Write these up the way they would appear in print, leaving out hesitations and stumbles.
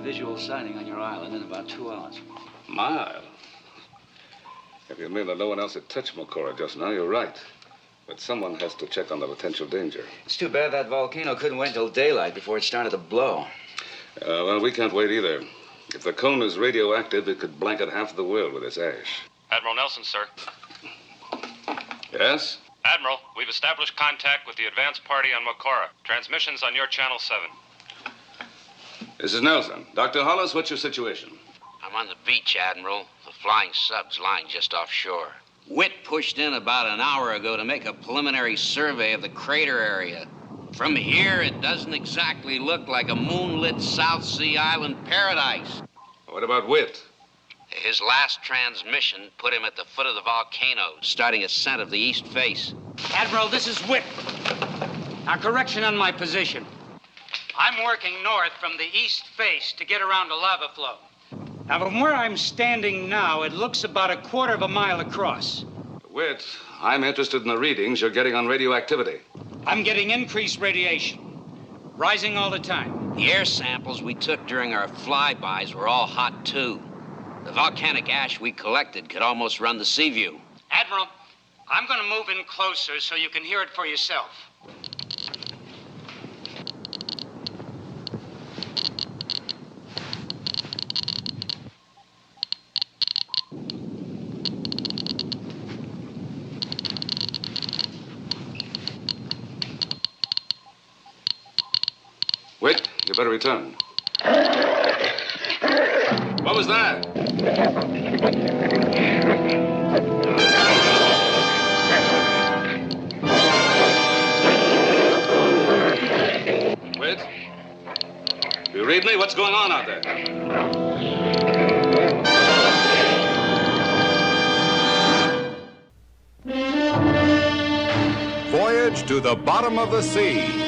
visual sighting on your island in about 2 hours. My island? If you mean that no one else had touched Mokora just now, you're right. But someone has to check on the potential danger. It's too bad that volcano couldn't wait till daylight before it started to blow. Well, we can't wait either. If the cone is radioactive, it could blanket half the world with its ash. Admiral Nelson, sir. Yes? Admiral, we've established contact with the advance party on Mokora. Transmissions on your Channel 7. This is Nelson. Dr. Hollis, what's your situation? I'm on the beach, Admiral. The flying sub's lying just offshore. Witt pushed in about an hour ago to make a preliminary survey of the crater area. From here, it doesn't exactly look like a moonlit South Sea island paradise. What about Witt? His last transmission put him at the foot of the volcano, starting ascent of the east face. Admiral, this is Witt. Now, correction on my position. I'm working north from the east face to get around a lava flow. Now, from where I'm standing now, it looks about a quarter of a mile across. Witt, I'm interested in the readings you're getting on radioactivity. I'm getting increased radiation, rising all the time. The air samples we took during our flybys were all hot, too. The volcanic ash we collected could almost run the sea view. Admiral, I'm going to move in closer so you can hear it for yourself. Witt, you better return. What was that? Witt? You read me? What's going on out there? Voyage to the bottom of the sea.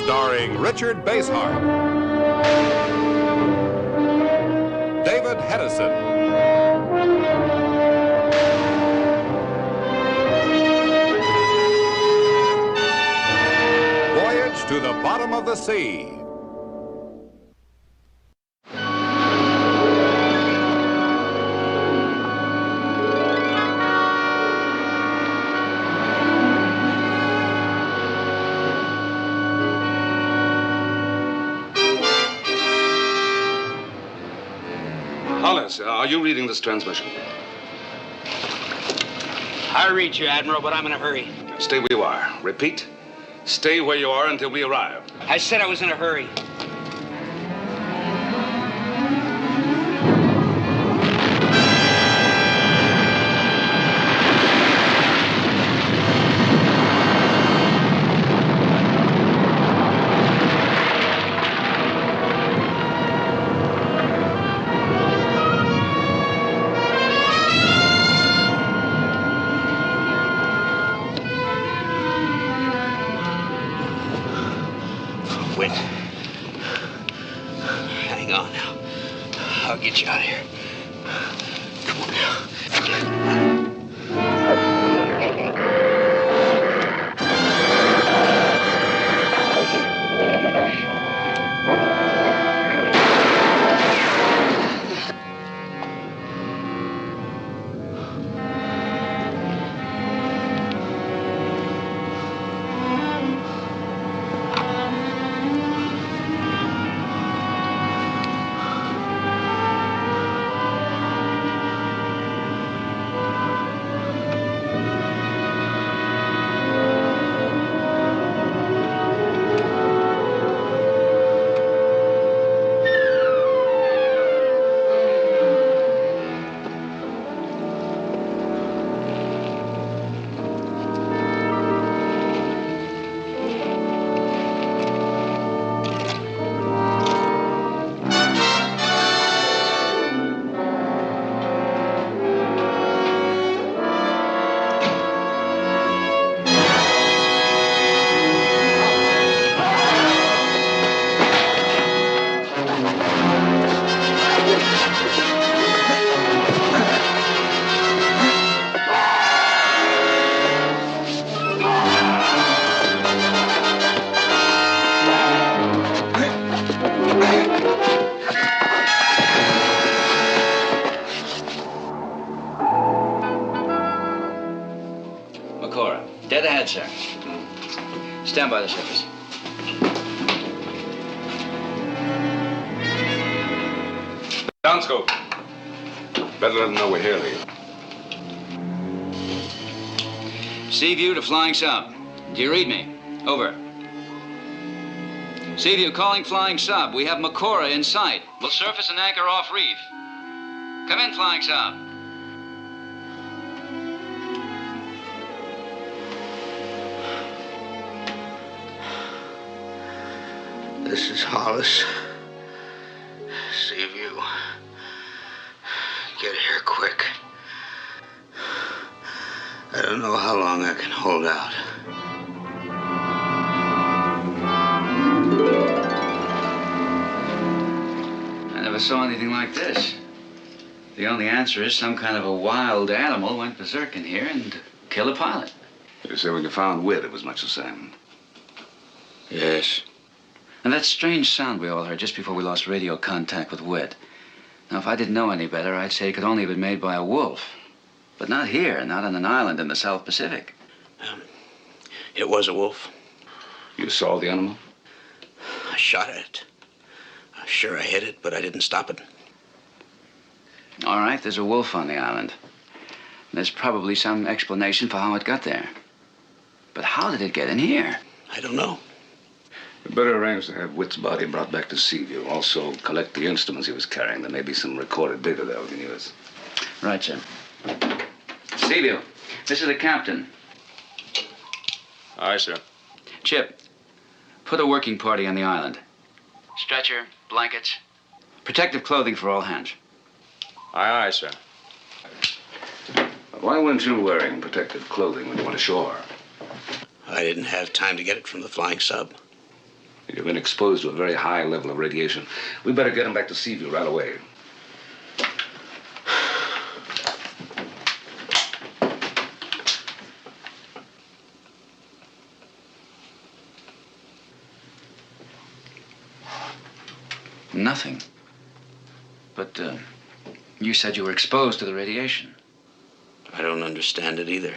Starring Richard Basehart, David Hedison, Voyage to the bottom of the sea. Hollis, are you reading this transmission? I read you, Admiral, but I'm in a hurry. Stay where you are. Repeat, stay where you are until we arrive. I said I was in a hurry. Witt. Hang on now. I'll get you out of here. Come on now. Makora. Dead ahead, sir. Stand by the surface. Downscope. Better let them know we're here, Lee. Sea view to flying sub. Do you read me? Over. Sea view calling flying sub. We have Makora in sight. We'll surface and anchor off reef. Come in, flying sub. This is Hollis. Seaview. Get here quick. I don't know how long I can hold out. I never saw anything like this. The only answer is some kind of a wild animal went berserk in here and killed a pilot. You say when you found Wit, it was much the same. Yes. And that strange sound we all heard just before we lost radio contact with Wit. Now, if I didn't know any better, I'd say it could only have been made by a wolf. But not here, not on an island in the South Pacific. It was a wolf. You saw the animal? I shot at it. I'm sure I hit it, but I didn't stop it. All right, there's a wolf on the island. There's probably some explanation for how it got there. But how did it get in here? I don't know. We better arrange to have Wit's body brought back to Seaview. Also, collect the instruments he was carrying. There may be some recorded data there we can use. Right, sir. Seaview, this is the captain. Aye, sir. Chip, put a working party on the island. Stretcher, blankets, protective clothing for all hands. Aye, sir. Why weren't you wearing protective clothing when you went ashore? I didn't have time to get it from the flying sub. You've been exposed to a very high level of radiation. We better get him back to Seaview right away. Nothing. But, you said you were exposed to the radiation. I don't understand it either.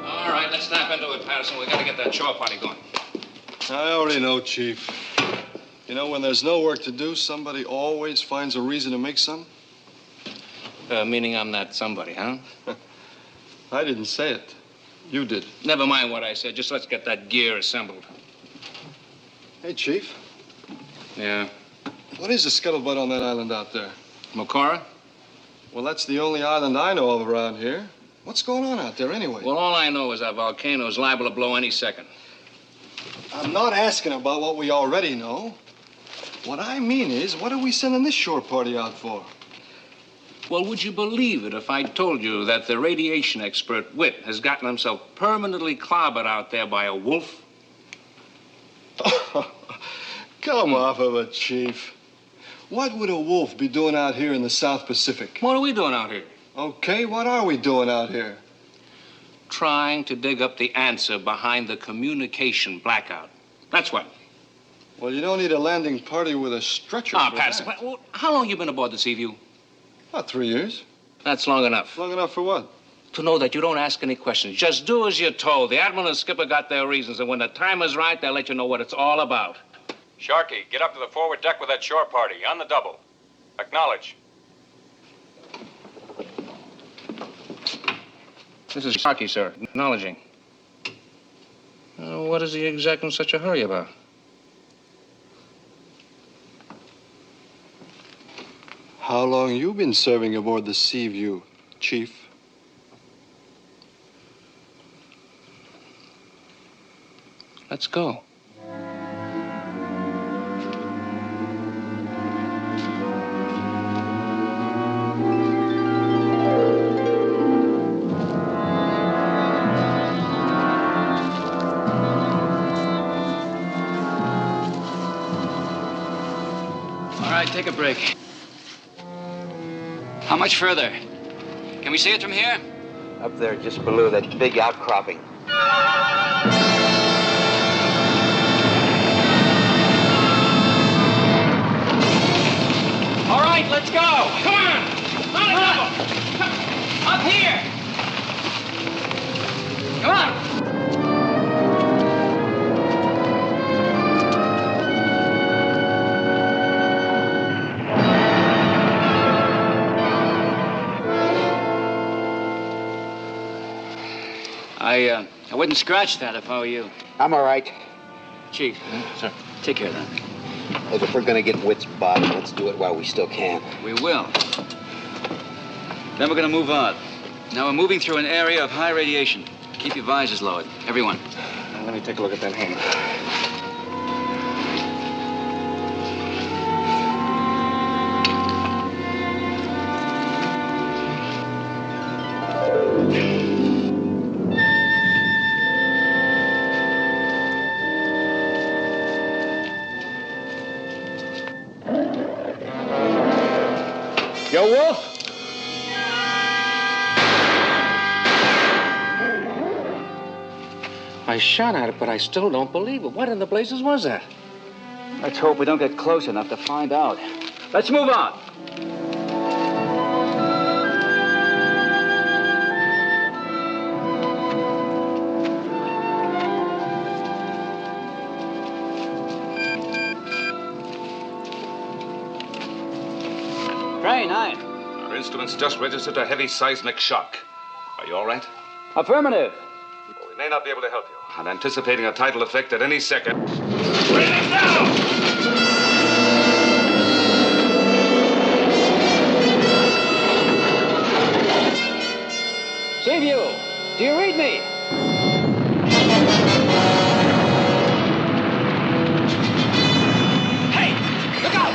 All right, let's snap into it, Patterson. We got to get that shore party going. I already know, Chief. You know, when there's no work to do, somebody always finds a reason to make some. Meaning I'm not somebody, huh? I didn't say it. You did. Never mind what I said. Just let's get that gear assembled. Hey, Chief. Yeah. What is the scuttlebutt on that island out there? Makora? Well, that's the only island I know of around here. What's going on out there anyway? Well, all I know is that volcano is liable to blow any second. I'm not asking about what we already know. What I mean is, what are we sending this shore party out for? Well, would you believe it if I told you that the radiation expert, Witt, has gotten himself permanently clobbered out there by a wolf? Come off of it, Chief. What would a wolf be doing out here in the South Pacific? What are we doing out here? Okay, what are we doing out here? Trying to dig up the answer behind the communication blackout. That's what. Well, you don't need a landing party with a stretcher Ah, for Patterson, that. well, how long you been aboard the Seaview? About 3 years. That's long enough. Long enough for what? To know that you don't ask any questions. Just do as you're told. The Admiral and the skipper got their reasons, and when the time is right, they'll let you know what it's all about. Sharky, get up to the forward deck with that shore party. On the double. Acknowledge. This is Sharky, sir. Acknowledging. What is he exactly in such a hurry about? How long you been serving aboard the Seaview, Chief? Let's go. All right, take a break. How much further? Can we see it from here? Up there just below that big outcropping. I wouldn't scratch that if I were you. I'm all right. Chief. Sir. Take care of that. Look, if we're gonna get Witt's body, let's do it while we still can. We will. Then we're gonna move on. Now we're moving through an area of high radiation. Keep your visors lowered. Everyone. Let me take a look at that hand. Yo, Wolf? I shot at it, but I still don't believe it. What in the blazes was that? Let's hope we don't get close enough to find out. Let's move on. Train 9. Our instruments just registered a heavy seismic shock. Are you all right? Affirmative. Well, we may not be able to help you. I'm anticipating a tidal effect at any second. Breathing down! Seaview, do you read me? Hey, look out!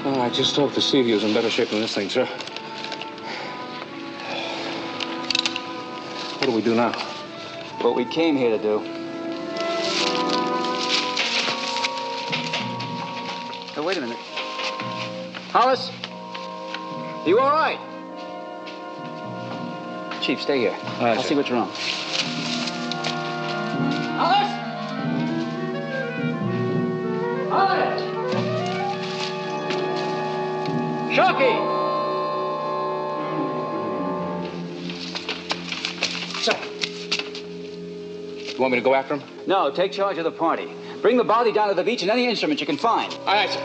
Well, I just hope the Seaview's in better shape than this thing, sir. What do we do now? What we came here to do. Oh, wait a minute. Hollis? You all right? Chief, stay here. right, I'll sir. see what's wrong. Hollis! Hollis! Shocky! Sir. You want me to go after him? No, take charge of the party. Bring the body down to the beach and any instrument you can find. All right, sir.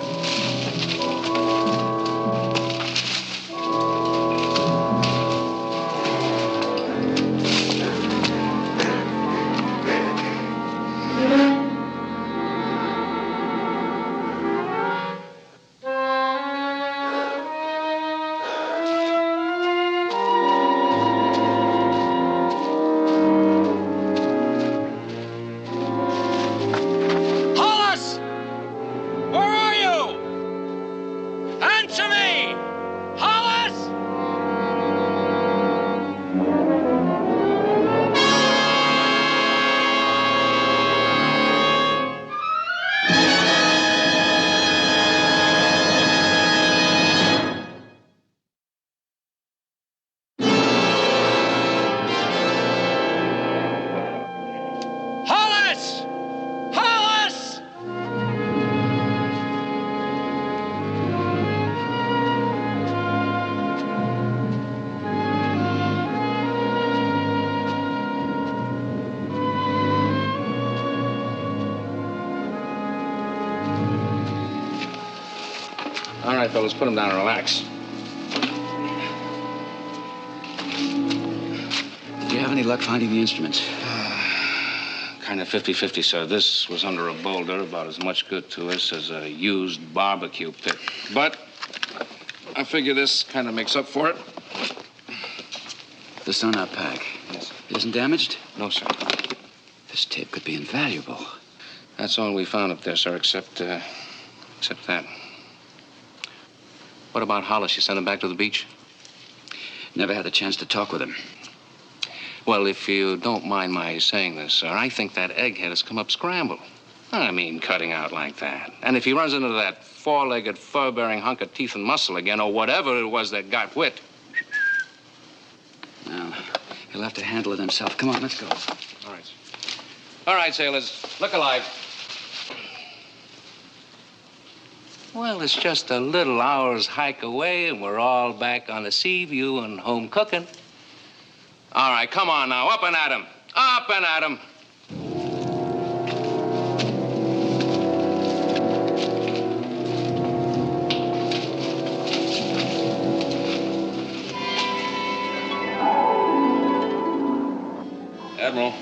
Hollis! Where are you? Answer me! Hollis! Hollis! Hollis! All right, fellas, put him down and relax. Do you have any luck finding the instruments? Kind of 50-50, sir. This was under a boulder, about as much good to us as a used barbecue pit. But I figure this kind of makes up for it. The sonar pack. Yes. It isn't damaged? No, sir. This tape could be invaluable. That's all we found up there, sir, except that. What about Hollis? You sent him back to the beach? Never had a chance to talk with him. Well, if you don't mind my saying this, sir, I think that egghead has come up scrambled. I mean, cutting out like that. And if he runs into that four-legged, fur-bearing hunk of teeth and muscle again, or whatever it was that got Witt. Now, he'll have to handle it himself. Come on, let's go. All right. All right, sailors. Look alive. Well, it's just a little hour's hike away, and we're all back on the Seaview and home cooking. All right, come on now, up and at 'em. Up and at 'em. Admiral,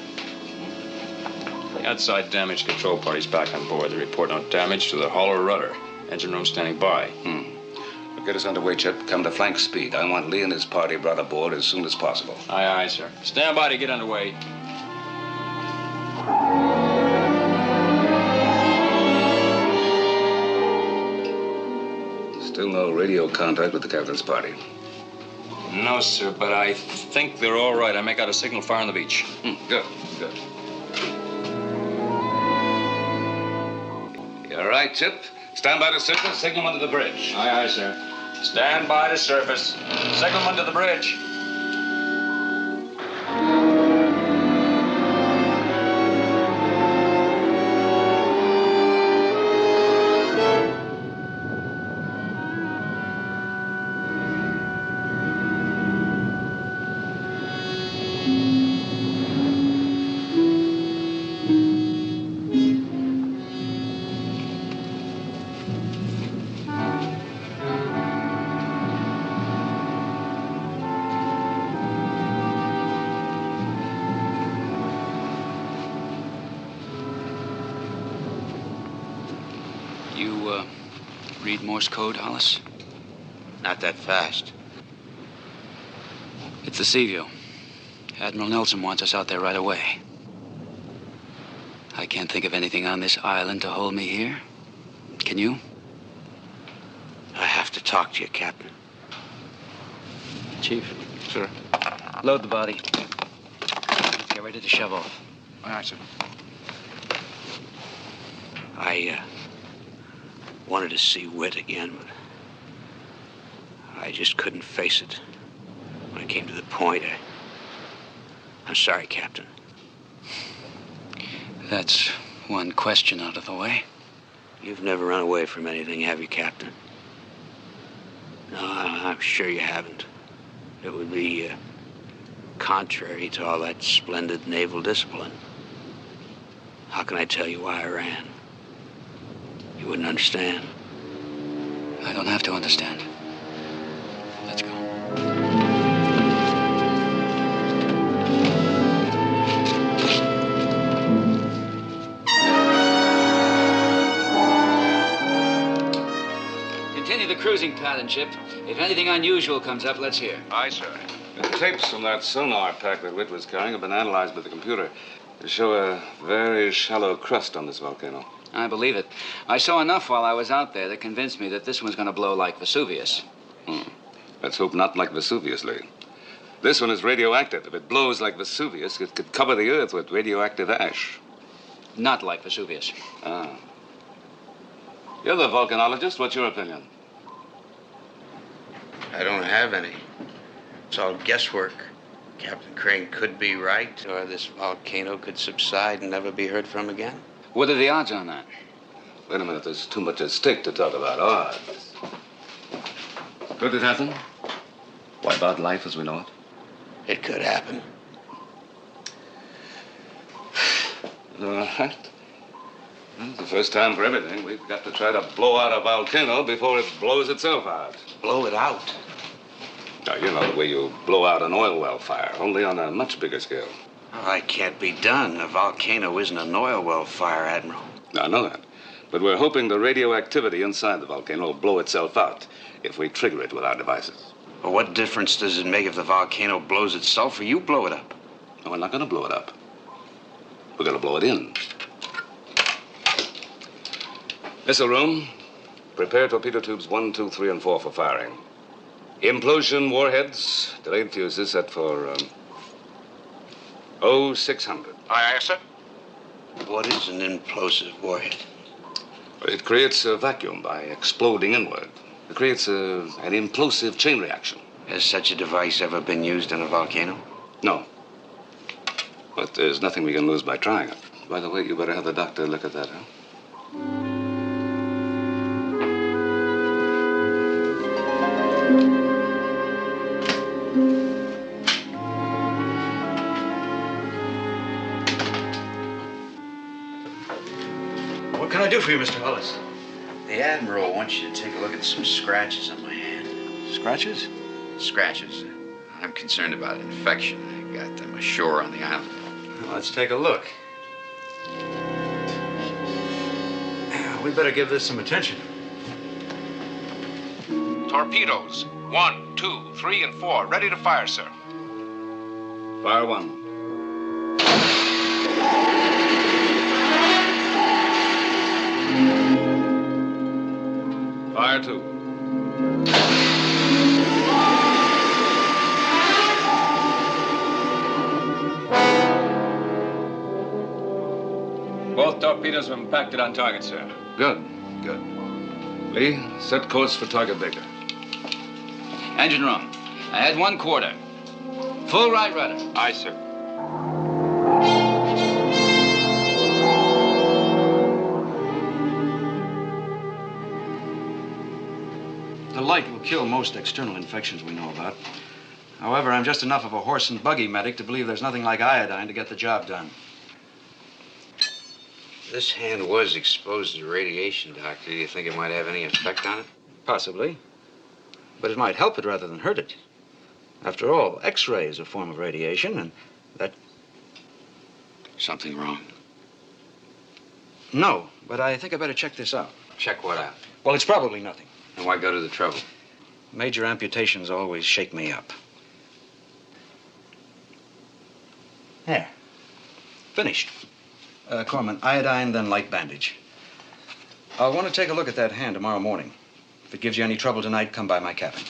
the outside damage control party's back on board. They report no damage to the hull or rudder. Engine room standing by. Well, get us underway, Chip. Come to flank speed. I want Lee and his party brought aboard as soon as possible. Aye, aye, sir. Stand by to get underway. Still no radio contact with the captain's party. No, sir, but I think they're all right. I make out a signal fire on the beach. Good, good. You all right, Chip? Stand by to surface. Signal under the bridge. Aye, aye, sir. Stand by to surface. Signalman to the bridge. You, read Morse code, Hollis? Not that fast. It's the Seaview. Admiral Nelson wants us out there right away. I can't think of anything on this island to hold me here. Can you? I have to talk to you, Captain. Chief. Sir. Load the body. Let's get ready to shove off. All right, sir. I wanted to see Whit again, but I just couldn't face it. When it came to the point, I'm sorry, Captain. That's one question out of the way. You've never run away from anything, have you, Captain? No, I'm sure you haven't. It would be contrary to all that splendid naval discipline. How can I tell you why I ran? You wouldn't understand. I don't have to understand. Let's go. Continue the cruising pattern, Chip. If anything unusual comes up, let's hear. Aye, sir. The tapes from that sonar pack that Whit was carrying have been analyzed by the computer. They show a very shallow crust on this volcano. I believe it. I saw enough while I was out there that convinced me that this one's going to blow like Vesuvius. Let's hope not like Vesuvius, Lee. This one is radioactive. If it blows like Vesuvius, it could cover the Earth with radioactive ash. Not like Vesuvius. Ah. You're the volcanologist. What's your opinion? I don't have any. It's all guesswork. Captain Crane could be right, or this volcano could subside and never be heard from again. What are the odds on that? Wait a minute. There's too much at stake to talk about odds. Could it happen? Wipe out life as we know it? It could happen. All right. Well, it's the first time for everything. We've got to try to blow out a volcano before it blows itself out. Blow it out? Now, you know the way you blow out an oil well fire, only on a much bigger scale. Oh, that can't be done. A volcano isn't an oil well fire, Admiral. I know that. But we're hoping the radioactivity inside the volcano will blow itself out if we trigger it with our devices. Well, what difference does it make if the volcano blows itself or you blow it up? No, we're not going to blow it up. We're going to blow it in. Missile room, prepare torpedo tubes 1, 2, 3, and 4 for firing. Implosion warheads, delayed fuses set for 0600. Aye, aye, sir. What is an implosive warhead? It creates a vacuum by exploding inward. It creates an implosive chain reaction. Has such a device ever been used in a volcano? No. But there's nothing we can lose by trying it. By the way, you better have the doctor look at that, huh? do for you, Mr. Hollis? The Admiral wants you to take a look at some scratches on my hand. Scratches? Scratches. I'm concerned about infection. I got them ashore on the island. Well, let's take a look. We better give this some attention. Torpedoes. 1, 2, 3, and 4. Ready to fire, sir. Fire 1. Fire 2. Both torpedoes were impacted on target, sir. Good. Lee, set course for target Baker. Engine room. Ahead 1/4. Full right rudder. Aye, sir. The light will kill most external infections we know about. However, I'm just enough of a horse and buggy medic to believe there's nothing like iodine to get the job done. This hand was exposed to radiation, Doctor. Do you think it might have any effect on it? Possibly. But it might help it rather than hurt it. After all, X-ray is a form of radiation, and that... Something wrong? No, but I think I better check this out. Check what out? Well, it's probably nothing. And why go to the trouble? Major amputations always shake me up. There. Finished. Corman, iodine, then light bandage. I'll want to take a look at that hand tomorrow morning. If it gives you any trouble tonight, come by my cabin.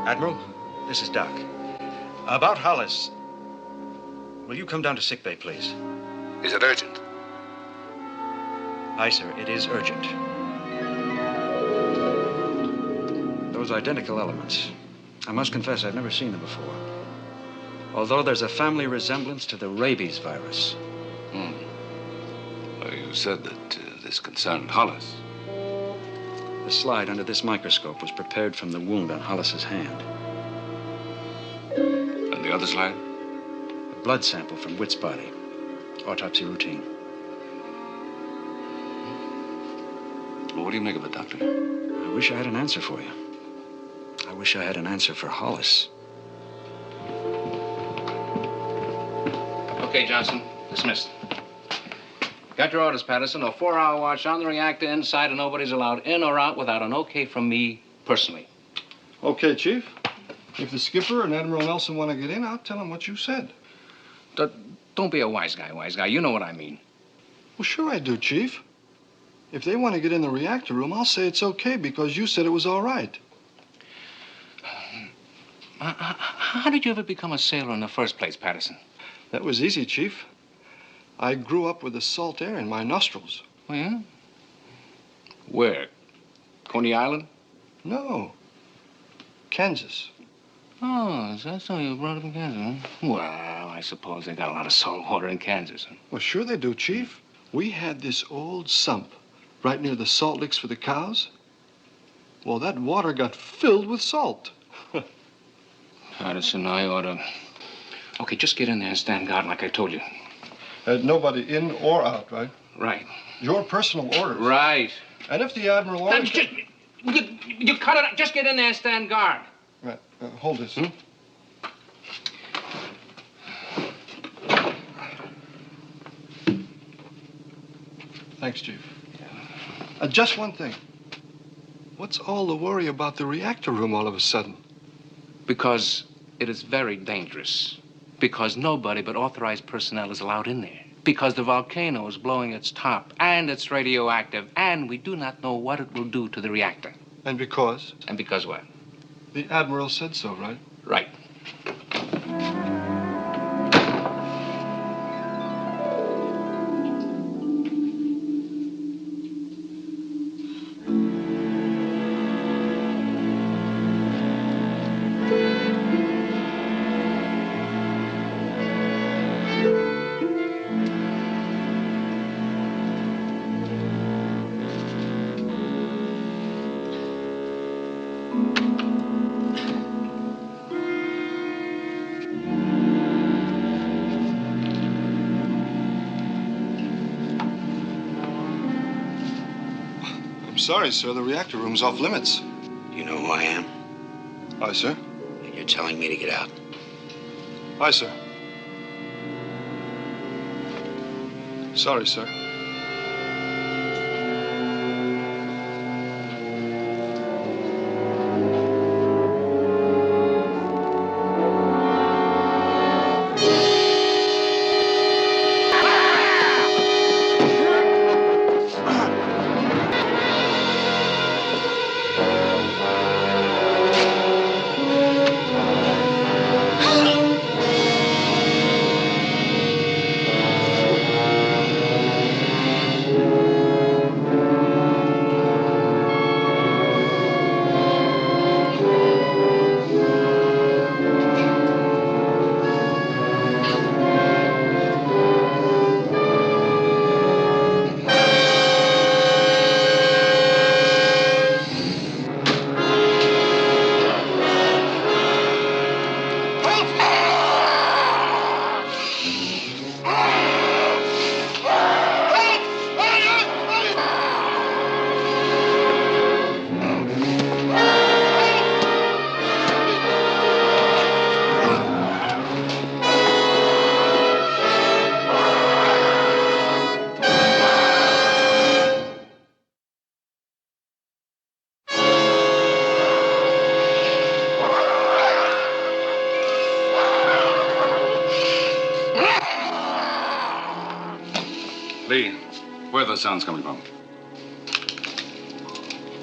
Admiral, this is Doc. About Hollis. Will you come down to sickbay, please? Is it urgent? Aye, sir, it is urgent. Those identical elements. I must confess I've never seen them before. Although there's a family resemblance to the rabies virus. Well, you said that this concerned Hollis. The slide under this microscope was prepared from the wound on Hollis's hand. And the other slide? A blood sample from Witt's body. Autopsy routine. Well, what do you make of it, Doctor? I wish I had an answer for you. I wish I had an answer for Hollis. Okay, Johnson. Dismissed. Got your orders, Patterson. A 4-hour watch on the reactor inside, and nobody's allowed in or out without an okay from me personally. Okay, Chief. If the skipper and Admiral Nelson want to get in, I'll tell them what you said. Don't be a wise guy. You know what I mean. Well, sure I do, Chief. If they want to get in the reactor room, I'll say it's okay because you said it was all right. How did you ever become a sailor in the first place, Patterson? That was easy, Chief. I grew up with the salt air in my nostrils. Oh, yeah? Where? Coney Island? No. Kansas. Oh, is that so? You brought up in Kansas, huh? Well, I suppose they got a lot of salt water in Kansas. Huh? Well, sure they do, Chief. We had this old sump right near the salt licks for the cows. Well, that water got filled with salt. Patterson, I ought to... Okay, just get in there and stand guard like I told you. Nobody in or out, right? Right. Your personal orders. Right. And if the Admiral orders... You cut it out. Just get in there and stand guard. Right. Hold this. Thanks, Chief. Just one thing. What's all the worry about the reactor room all of a sudden? Because it is very dangerous. Because nobody but authorized personnel is allowed in there. Because the volcano is blowing its top, and it's radioactive, and we do not know what it will do to the reactor. And because? And because what? The Admiral said so, right? Right. Sorry, sir. The reactor room's off limits. You know who I am? Aye, sir. And you're telling me to get out. Aye, sir. Sorry, sir. Lee, where are those sounds coming from?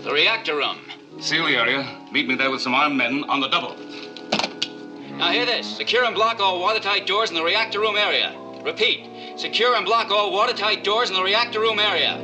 The reactor room. Seal the area. Meet me there with some armed men on the double. Now hear this. Secure and block all watertight doors in the reactor room area. Repeat. Secure and block all watertight doors in the reactor room area.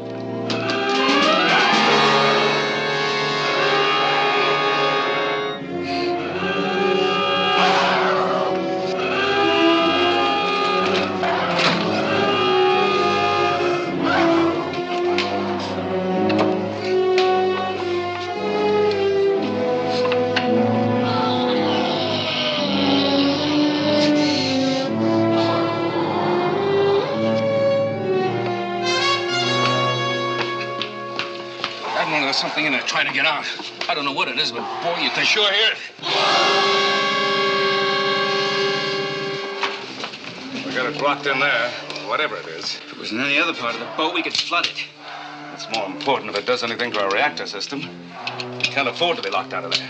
There's something in there trying to get out. I don't know what it is, but boy, you can sure hear it. We got it blocked in there, whatever it is. If it was in any other part of the boat, we could flood it. It's more important if it does anything to our reactor system. We can't afford to be locked out of there.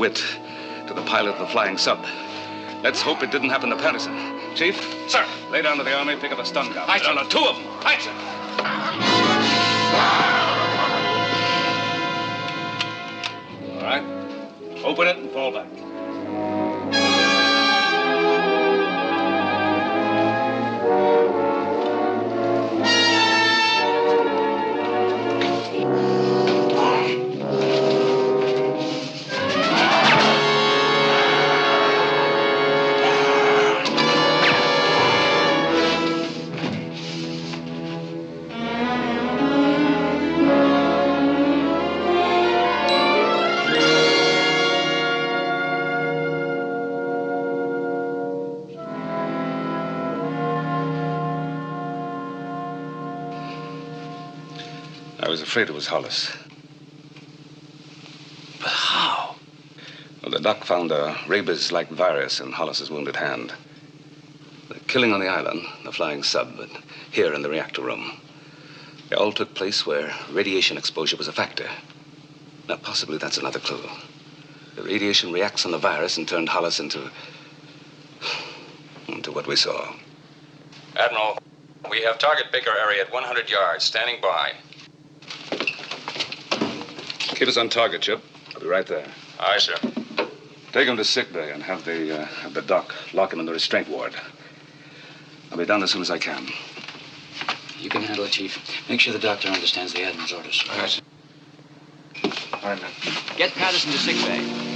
Witt to the pilot of the flying sub. Let's hope it didn't happen to Patterson. Chief? Sir. Lay down to the army, pick up a stun gun. Aye, sir. There are 2 of them. Aye, sir. All right. Open it and fall back. I was afraid it was Hollis. But how? Well, the doc found a rabies-like virus in Hollis's wounded hand. The killing on the island, the flying sub, and here in the reactor room. They all took place where radiation exposure was a factor. Now, possibly that's another clue. The radiation reacts on the virus and turned Hollis into what we saw. Admiral, we have target Baker area at 100 yards, standing by. Keep us on target, Chip. I'll be right there. Aye, sir. Take him to sick bay and have the doc lock him in the restraint ward. I'll be down as soon as I can. You can handle it, Chief. Make sure the doctor understands the Admiral's orders. Aye, sir. All right, man. Get Patterson to sick bay.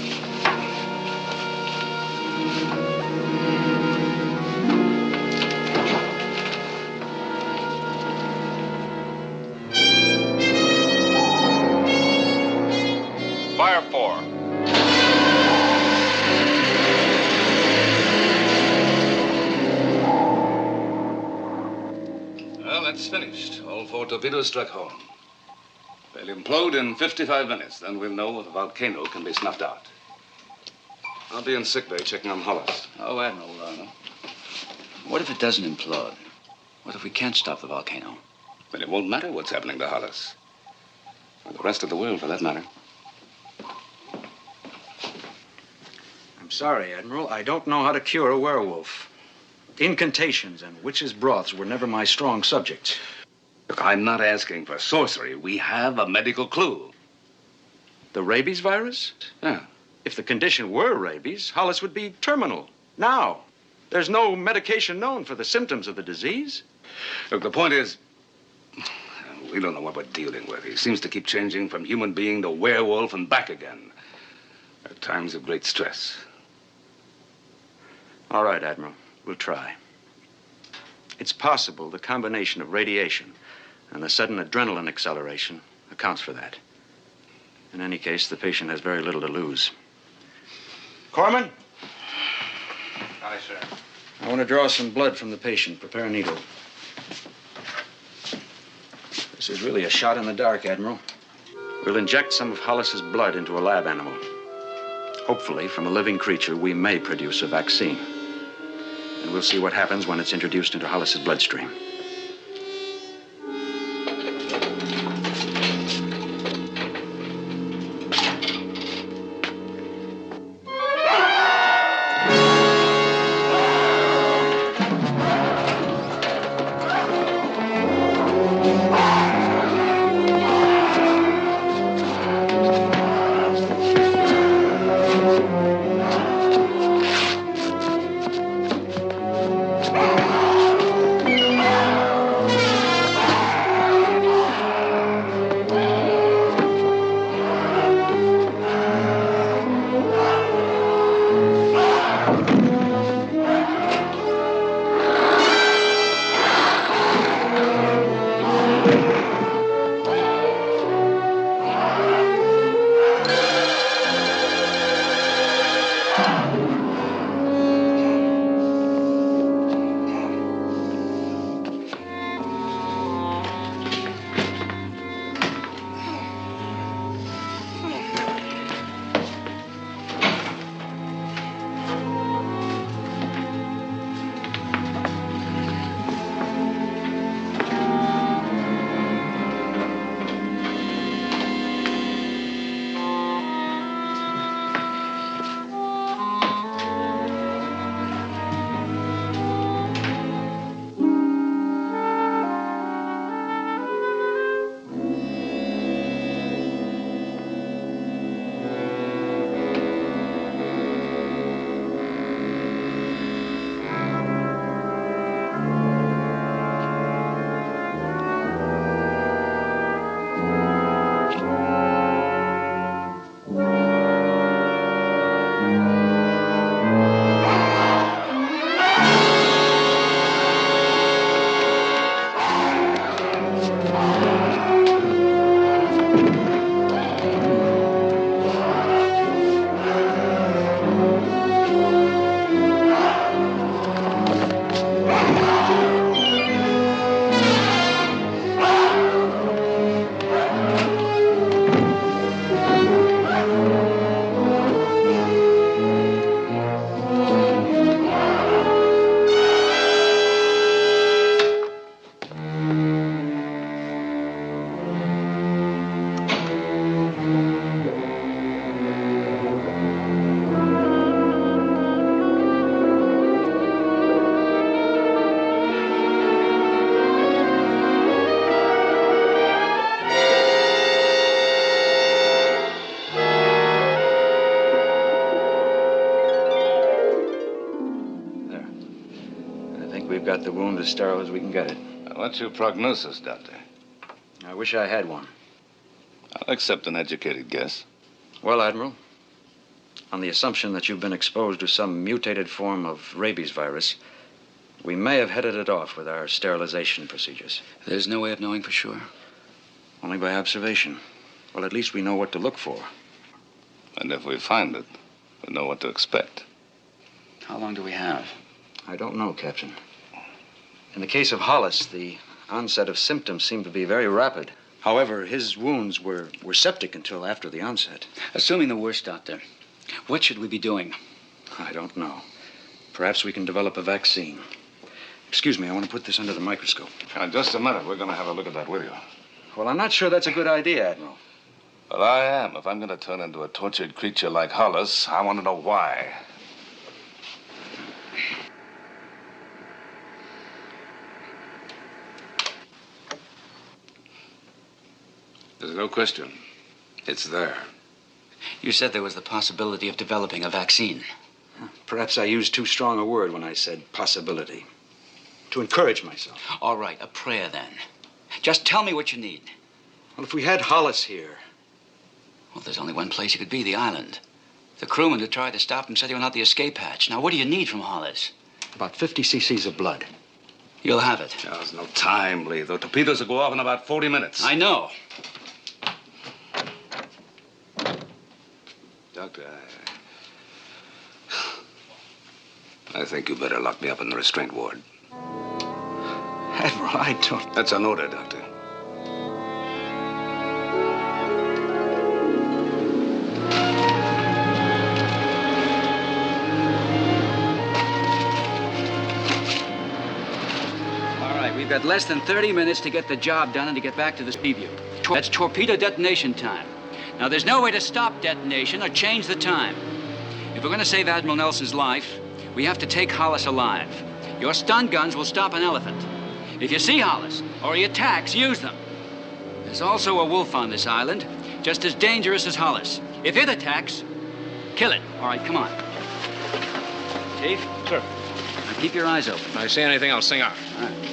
Fire 4. Well, that's finished. All 4 torpedoes struck home. They'll implode in 55 minutes. Then we'll know if the volcano can be snuffed out. I'll be in sick bay checking on Hollis. Oh, Admiral, what if it doesn't implode? What if we can't stop the volcano? Then it won't matter what's happening to Hollis. Or the rest of the world, for that matter. I'm sorry, Admiral. I don't know how to cure a werewolf. Incantations and witches' broths were never my strong subjects. Look, I'm not asking for sorcery. We have a medical clue. The rabies virus? Yeah. If the condition were rabies, Hollis would be terminal. Now, there's no medication known for the symptoms of the disease. Look, the point is, we don't know what we're dealing with. He seems to keep changing from human being to werewolf and back again. At times of great stress. All right, Admiral. We'll try. It's possible the combination of radiation and the sudden adrenaline acceleration accounts for that. In any case, the patient has very little to lose. Corman? Aye, sir. I want to draw some blood from the patient. Prepare a needle. This is really a shot in the dark, Admiral. We'll inject some of Hollis's blood into a lab animal. Hopefully, from a living creature, we may produce a vaccine. And we'll see what happens when it's introduced into Hollis's bloodstream. we've got the wound as sterile as we can get it. What's your prognosis, Doctor? I wish I had one. I'll accept an educated guess. Well, Admiral, on the assumption that you've been exposed to some mutated form of rabies virus, we may have headed it off with our sterilization procedures. There's no way of knowing for sure? Only by observation. Well, at least we know what to look for. And if we find it, we know what to expect. How long do we have? I don't know, Captain. In the case of Hollis, the onset of symptoms seemed to be very rapid. However, his wounds were septic until after the onset. Assuming the worst, Doctor, what should we be doing? I don't know. Perhaps we can develop a vaccine. Excuse me, I want to put this under the microscope. Just a minute. We're going to have a look at that with you. Well, I'm not sure that's a good idea, Admiral. Well, I am. If I'm going to turn into a tortured creature like Hollis, I want to know why. There's no question. It's there. You said there was the possibility of developing a vaccine. Perhaps I used too strong a word when I said possibility. To encourage myself. All right, a prayer then. Just tell me what you need. Well, if we had Hollis here. Well, there's only one place he could be, the island. The crewman who tried to stop him said he went out the escape hatch. Now, what do you need from Hollis? About 50 cc's of blood. You'll have it. There's no time, Lee. The torpedoes will go off in about 40 minutes. I know. Doctor, I think you better lock me up in the restraint ward. Admiral, I don't... That's an order, Doctor. All right, we've got less than 30 minutes to get the job done and to get back to the Seaview. That's torpedo detonation time. Now, there's no way to stop detonation or change the time. If we're going to save Admiral Nelson's life, we have to take Hollis alive. Your stun guns will stop an elephant. If you see Hollis or he attacks, use them. There's also a wolf on this island, just as dangerous as Hollis. If it attacks, kill it. All right, come on. Chief? Sir. Now keep your eyes open. If I see anything, I'll sing out. All right.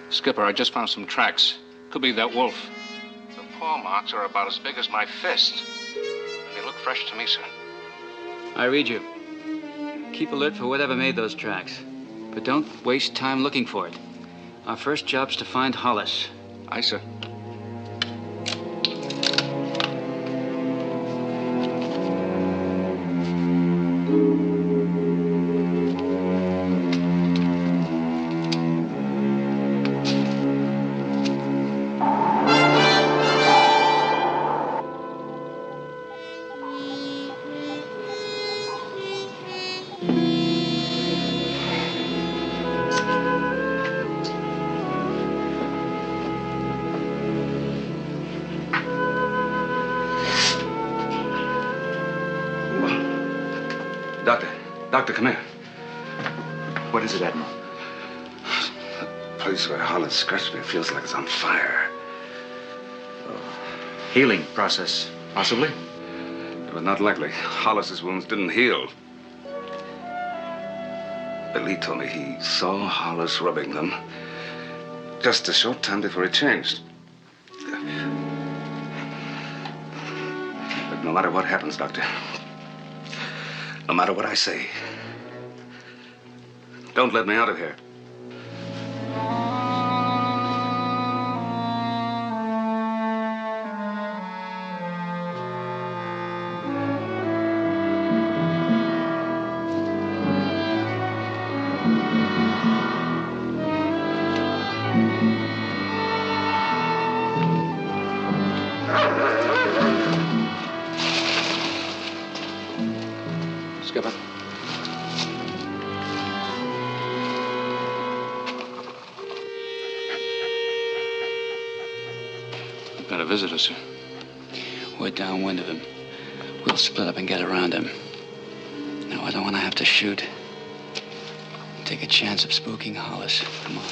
Skipper, I just found some tracks. Could be that wolf. The paw marks are about as big as my fist. They look fresh to me, sir. I read you. Keep alert for whatever made those tracks. But don't waste time looking for it. Our first job's to find Hollis. Aye, sir. Doctor, come here. What is it, Admiral? The place where Hollis scratched me feels like it's on fire. Healing process, possibly? It was not likely. Hollis's wounds didn't heal. Lee told me he saw Hollis rubbing them just a short time before he changed. But no matter what happens, Doctor, no matter what I say, don't let me out of here. Skipper. We've got a visitor, sir. We're downwind of him. We'll split up and get around him. No, I don't want to have to shoot. Take a chance of spooking Hollis. Come on.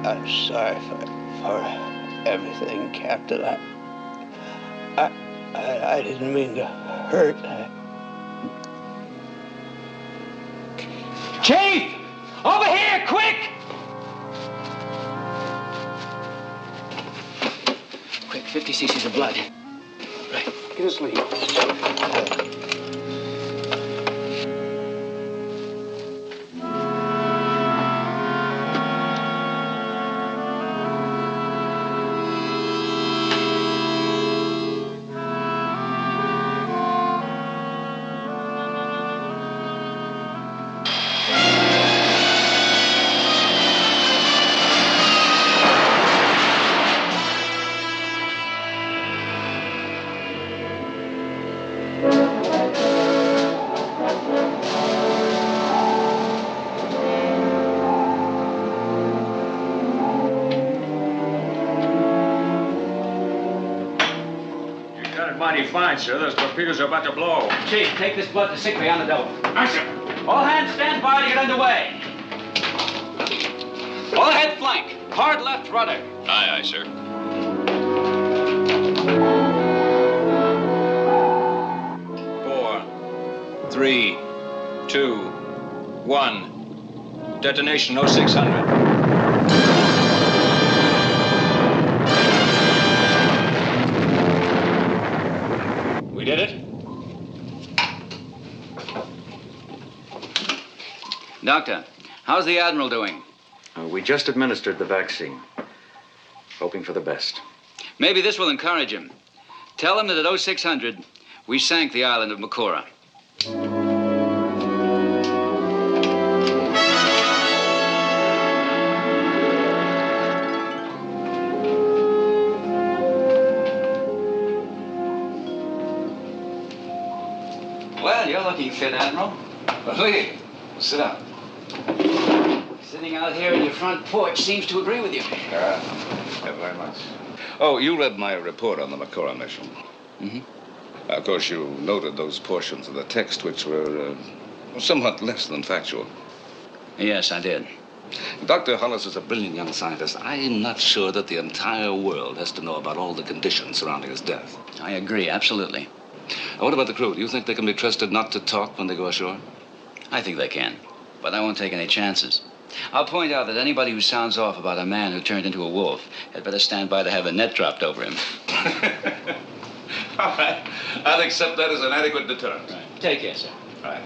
I'm sorry for everything, Captain. I didn't mean to hurt. Chief! Over here, quick! Quick, 50 cc's of blood. Right, get a sleeve. mighty fine, sir. Those torpedoes are about to blow. Chief, take this blood to sick bay on the double. Aye, sir. All hands stand by to get underway. All ahead flank. Hard left rudder. Aye, aye, sir. 4, 3, 2, 1. Detonation 0600. We did it? Doctor, how's the Admiral doing? We just administered the vaccine. Hoping for the best. Maybe this will encourage him. Tell him that at 0600, we sank the island of Makora. Well, you're looking fit, Admiral. Lee, sit down. Sitting out here in your front porch seems to agree with you. Yeah, very much. Oh, you read my report on the Makora mission. Mm-hmm. Of course, you noted those portions of the text which were somewhat less than factual. Yes, I did. Dr. Hollis is a brilliant young scientist. I'm not sure that the entire world has to know about all the conditions surrounding his death. I agree, absolutely. What about the crew? Do you think they can be trusted not to talk when they go ashore? I think they can, but I won't take any chances. I'll point out that anybody who sounds off about a man who turned into a wolf had better stand by to have a net dropped over him. All right. I'll accept that as an adequate deterrent. Right. Take care, sir. Right.